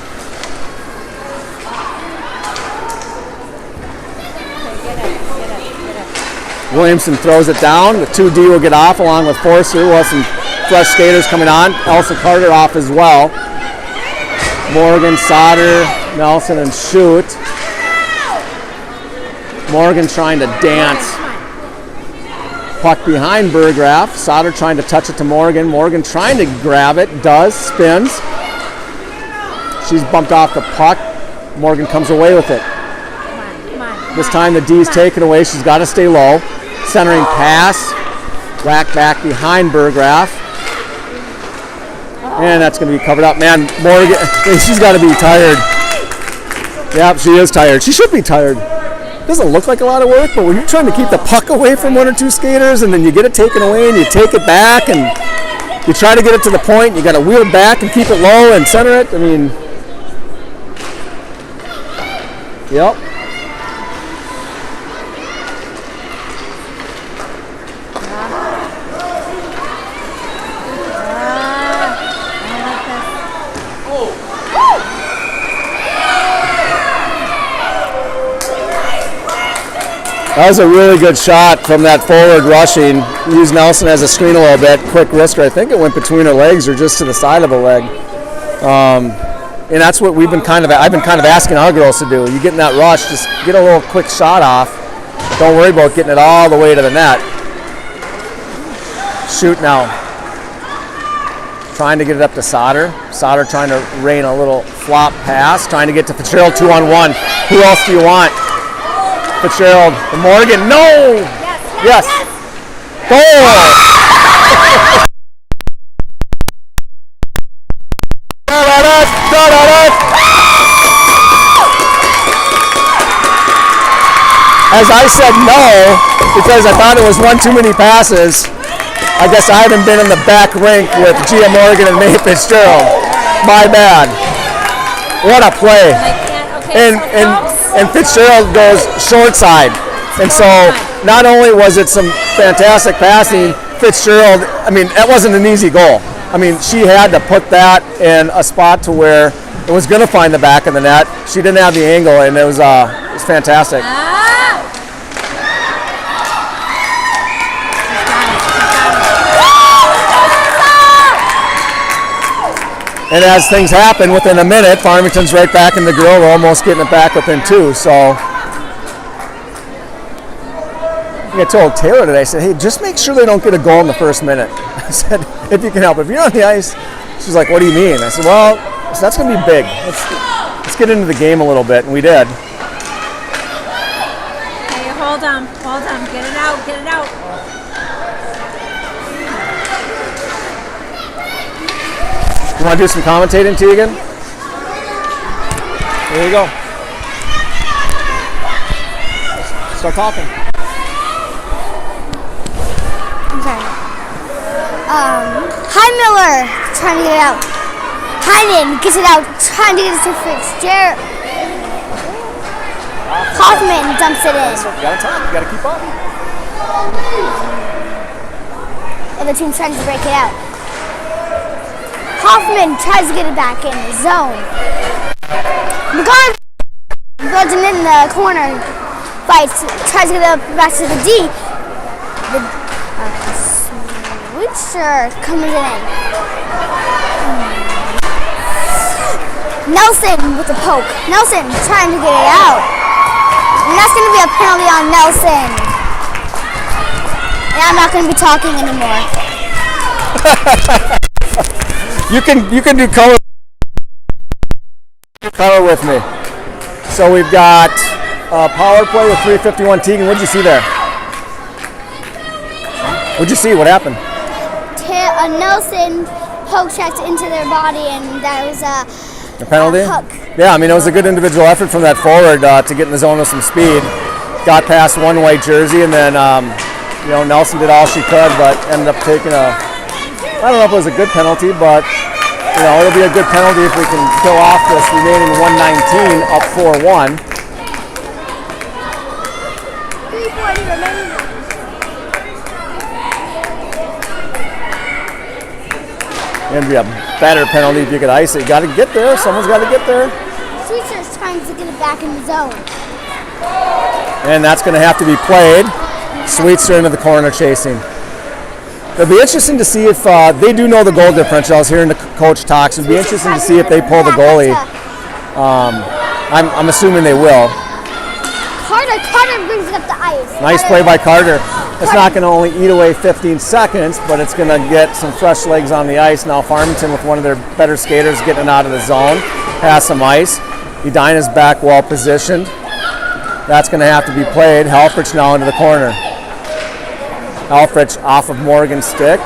Williamson throws it down. The 2D will get off along with Forster. We'll have some fresh skaters coming on. Elsa Carter off as well. Morgan, Sauter, Nelson, and Shoot. Morgan trying to dance. Puck behind Berggraf. Sauter trying to touch it to Morgan. Morgan trying to grab it. Does. Spins. She's bumped off the puck. Morgan comes away with it. Come on. This time the D's taken away. She's got to stay low. Centering pass. Whack back behind Burgraff. And that's going to be covered up. Man, Morgan, she's got to be tired. Yep, she is tired. She should be tired. Doesn't look like a lot of work, but when you're trying to keep the puck away from one or two skaters and then you get it taken away and you take it back and you try to get it to the point, you got to wheel back and keep it low and center it. I mean, yep. That was a really good shot from that forward rushing. Used Nelson as a screen a little bit. Quick wrister. I think it went between her legs or just to the side of the leg. And that's what I've been kind of asking our girls to do. You get in that rush, just get a little quick shot off. Don't worry about getting it all the way to the net. Shoot now. Trying to get it up to Sauter. Sauter trying to rain a little flop pass. Trying to get to Fitzgerald 2-on-1. Who else do you want? Fitzgerald, Morgan, no! Yes! Goal! As I said no, because I thought it was one too many passes. I guess I haven't been in the back rink with Gia Morgan and Mae Fitzgerald. My bad. What a play. And Fitzgerald goes short side. And so not only was it some fantastic passing, Fitzgerald, I mean, that wasn't an easy goal. I mean, she had to put that in a spot to where it was going to find the back of the net. She didn't have the angle, and it was fantastic. And as things happen, within a minute, Farmington's right back in the grill. We're almost getting it back within 2. So I told Taylor today, I said, hey, just make sure they don't get a goal in the first minute. I said, if you can help. If you're on the ice, she's like, what do you mean? I said, well, that's going to be big. Let's get into the game a little bit. And we did. Hey, hold on. Get it out. You want to do some commentating, Tegan? There you go. Start talking. Okay. Hi, Miller. Trying to get it out. Heinen gets it out. Trying to get it to Fitzgerald. Hoffman dumps it in. You gotta talk. You gotta keep up. Other team trying to break it out. Hoffman tries to get it back in the zone. McGon goes in the corner, fights, tries to get it back to the D. The switcher comes in. Nelson with the poke. Nelson trying to get it out. And that's going to be a penalty on Nelson. And I'm not going to be talking anymore. You can do color with me. So we've got power play with 3:51. Tegan, what'd you see there? What'd you see? What happened? Nelson poke checked into their body, and that was a penalty? Hook. Yeah, I mean, it was a good individual effort from that forward to get in the zone with some speed. Got past one white jersey, and then Nelson did all she could, but ended up taking I don't know if it was a good penalty, but it'll be a good penalty if we can kill off this remaining 119 up 4-1. 3:40 remaining. It'd be a better penalty if you could ice it. You got to get there. Someone's got to get there. Sweetser's trying to get it back in the zone. And that's going to have to be played. Sweetser into the corner chasing. It'll be interesting to see if they do know the goal differential. I was hearing the coach talks. It'll be interesting to see if they pull the goalie. I'm assuming they will. Carter brings it up the ice. Nice play by Carter. It's not going to only eat away 15 seconds, but it's going to get some fresh legs on the ice. Now Farmington, with one of their better skaters getting it out of the zone, has some ice. Edina's back well positioned. That's going to have to be played. Helfrich now into the corner. Helfrich off of Morgan's stick.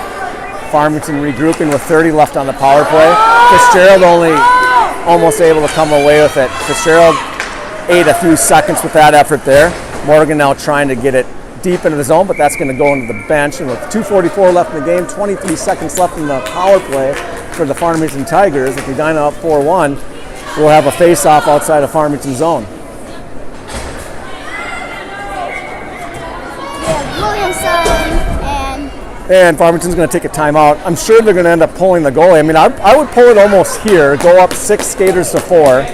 Farmington regrouping with 30 left on the power play. Fitzgerald only almost able to come away with it. Fitzgerald ate a few seconds with that effort there. Morgan now trying to get it deep into the zone, but that's going to go into the bench. And with 2:44 left in the game, 23 seconds left in the power play for the Farmington Tigers. If Edina up 4-1, we'll have a face-off outside of Farmington zone. And Farmington's going to take a timeout. I'm sure they're going to end up pulling the goalie. I mean, I would pull it almost here, go up 6 skaters to 4.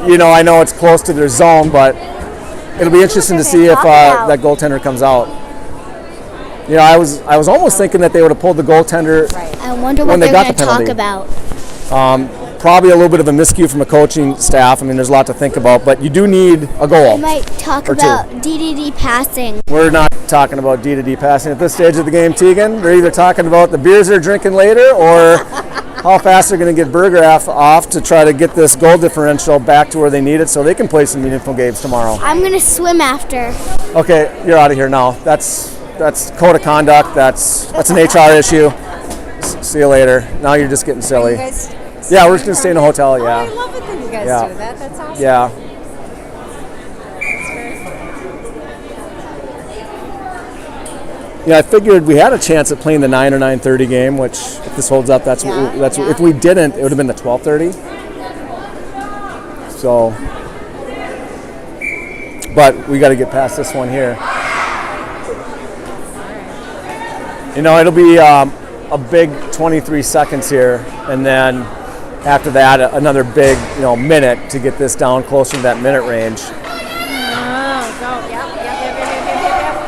You know, I know it's close to their zone, but it'll be interesting to see if that goaltender comes out. You know, I was almost thinking that they would have pulled the goaltender. I wonder what when they they're got going the to talk penalty. about. Probably a little bit of a miscue from the coaching staff. I mean, there's a lot to think about, but you do need a goal. They might talk or two. about DDD passing. We're not talking about D-to-D passing at this stage of the game, Tegan. They're either talking about the beers they're drinking later or how fast they're going to get Bergerath off to try to get this goal differential back to where they need it so they can play some meaningful games tomorrow. I'm going to swim after. Okay, you're out of here now. That's code of conduct. That's an HR issue. See you later. Now you're just getting silly. Yeah, we're just going to stay in a hotel, yeah. Oh, I love it that you guys do that. That's awesome. Yeah. Yeah, I figured we had a chance at playing the 9 or 9:30 game, which if this holds up, that's if we didn't, it would have been the 12:30. So, but we got to get past this one here. You know, it'll be a big 23 seconds here, and then after that, another big, minute to get this down closer to that minute range.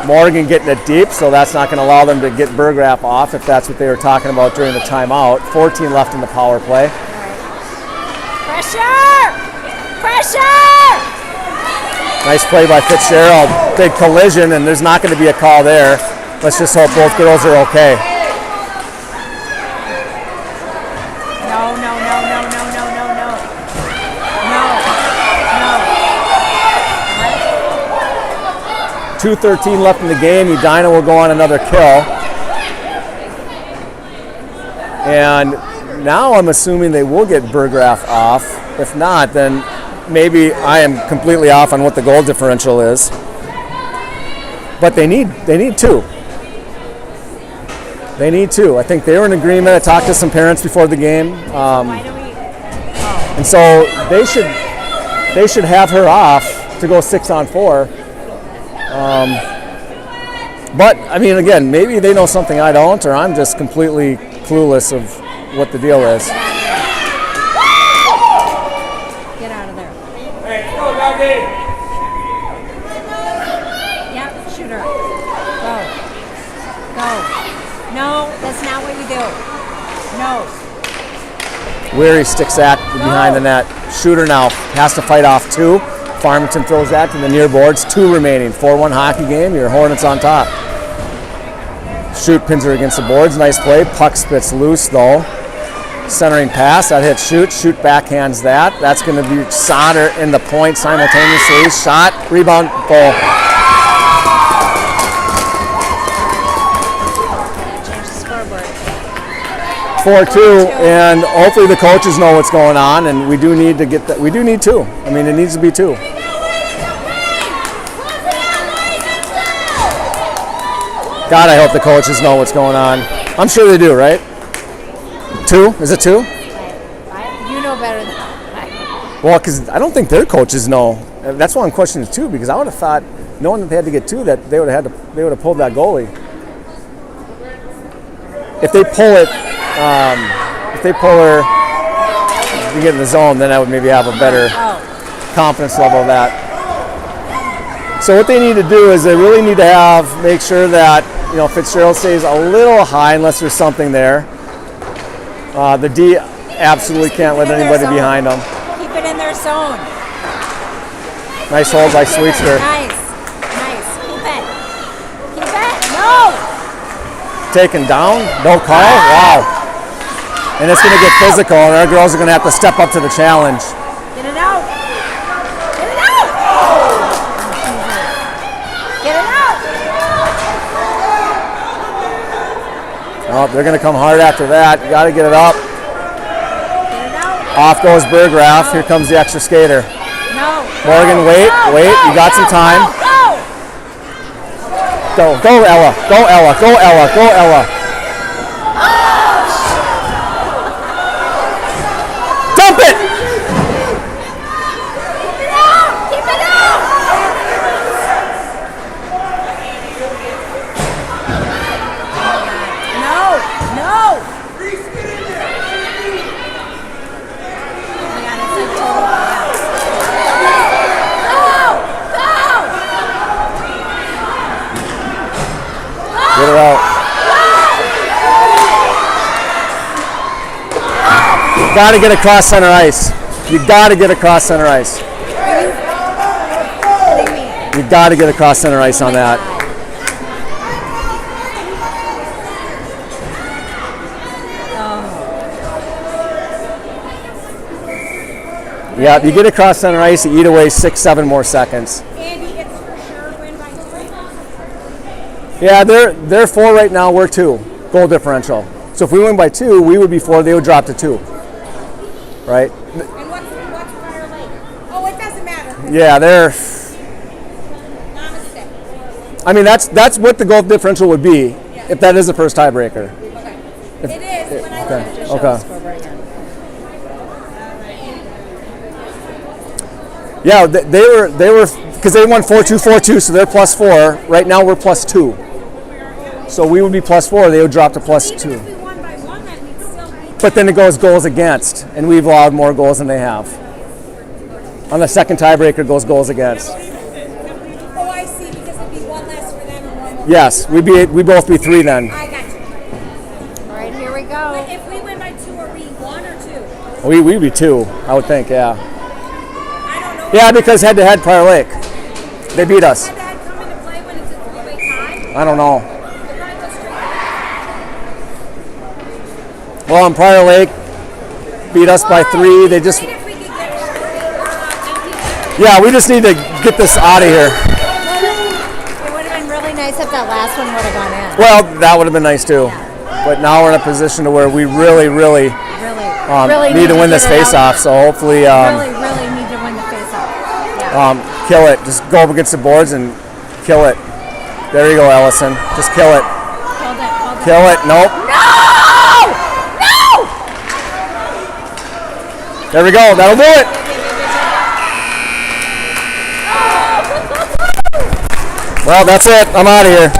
Morgan getting it deep, so that's not going to allow them to get Bergerath off if that's what they were talking about during the timeout. 14 left in the power play. Pressure! Pressure! Nice play by Fitzgerald. Big collision, and there's not going to be a call there. Let's just hope both girls are okay. No. 2:13 left in the game. Edina will go on another kill. And now I'm assuming they will get Bergerath off. If not, then maybe I am completely off on what the goal differential is. But they need two. They need two. I think they were in agreement. I talked to some parents before the game. And so they should have her off to go 6-on-4. But, I mean, again, maybe they know something I don't, or I'm just completely clueless of what the deal is. Get out of there. Hey, go, Doggy! Yep, shoot her. Go. No, that's not what you do. No. Weary sticks that behind the net. Shooter now has to fight off 2. Farmington throws that to the near boards. 2 remaining. 4-1 hockey game. Your Hornets on top. Shoot pins her against the boards. Nice play. Puck spits loose though. Centering pass. That hits Shoot. Shoot backhands that. That's going to be Sauter in the point simultaneously. Shot. Rebound. Goal. Change the scoreboard. 4-2, and hopefully the coaches know what's going on, and we do need to get that. We do need 2. I mean, it needs to be 2. God, I hope the coaches know what's going on. I'm sure they do, right? 2? Is it 2? You know better than I. Well, because I don't think their coaches know. That's why I'm questioning 2, because I would have thought, knowing that they had to get 2, that they would have pulled that goalie. If they pull it. If they pull her to get in the zone, then I would maybe have a better confidence level of that. So what they need to do is they really need to make sure that Fitzgerald stays a little high unless there's something there. The D absolutely can't let anybody behind them. Keep it in their zone. Nice hold by Sweetster. Nice. Keep it. No. Taken down. No call. Wow. And it's going to get physical, and our girls are going to have to step up to the challenge. Get it out. Get it out. Get it out. Oh, they're going to come hard after that. You got to get it up. Get it out. Off goes Berggraf. Here comes the extra skater. No. Morgan, wait. You got some time. Go. Go, Ella. Go, Ella. Go, Ella. Go, Ella. Dump it! Keep it out. No. No. Oh my God, it's like total chaos. Go. Get her out. You gotta get across center ice. You gotta get across center ice. You gotta get across center ice on that. Yeah, you get across center ice, you eat away 6-7 more seconds. Andy, it's for sure win by 3. Yeah, they're 4 right now, we're 2. Goal differential. So if we win by 2, we would be 4, they would drop to 2. Right? And what's Fire Lake? Oh, it doesn't matter. Yeah, they're. Namaste. I mean, that's what the goal differential would be if that is the first tiebreaker. Okay. It is when I Okay. look at it. Okay. Yeah, they were because they won 4-2, 4-2, so they're +4. Right now we're +2. So we would be +4. They would drop to +2. Even if we won by 1, then we'd still be. But then it goes goals against, and we've allowed more goals than they have. On the second tiebreaker goes goals against. Oh, I see, because it'd be 1 less for them and 1 more. Yes, we both be 3 then. I got you. All right, here we go. But if we win by 2, are we 1 or 2? We'd be 2, I would think, yeah. I don't know. Yeah, because head-to-head Prior Lake, they beat us. Had that come into play when it's a 3-way tie? I don't know. They're gonna go straight. Well, in Prior Lake, beat us by 3. They just, Great if we could get empty. yeah, we just need to get this out of here. It would have been really nice if that last one would have gone in. Well, that would have been nice too. But now we're in a position to where we really Really need to win this get it out face-off. there. So hopefully, Really need to win the face-off. Yeah. kill it. Just go up against the boards and kill it. There you go, Ellison. Just kill it. Hold it. Kill it. Nope. No! There we go. That'll do it. Well, that's it. I'm out of here.